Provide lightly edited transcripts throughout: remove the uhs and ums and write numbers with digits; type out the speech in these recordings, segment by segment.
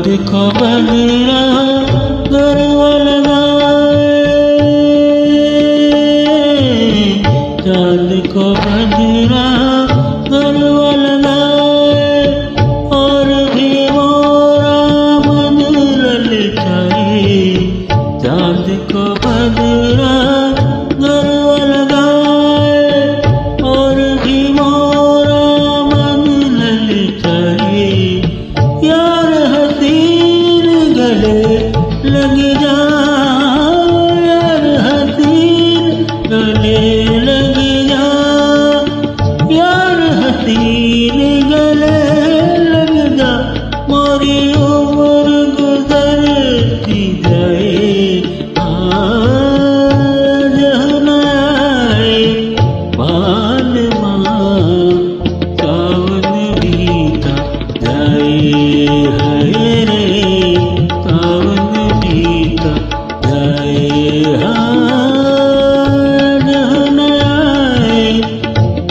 देखो बंदरा गरबा लगाए, चाँद को बंदरा गरबा लगाए, और भी मोरा मन ललचाए। चाँद को बंदरा गरबा लगाए, और भी मोरा मन ललचाए। यार हसीन गले लग जा, यार हसीन गले लग जा, यार हसीन गले लग जा। मोरी उम्र गुजरती जाए, आज न आए बाल माँ सावन बीता जाए। हरे रे सावन बीता जाए, आज न आए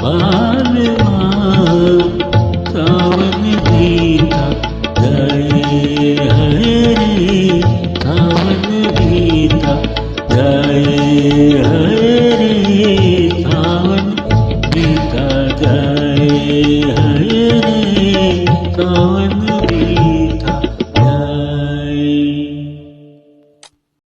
बाल माँ सावन बीता जाए। हरे रे सावन बीता जाए, हरे रे सावन बीता जाए, हरे रे सावन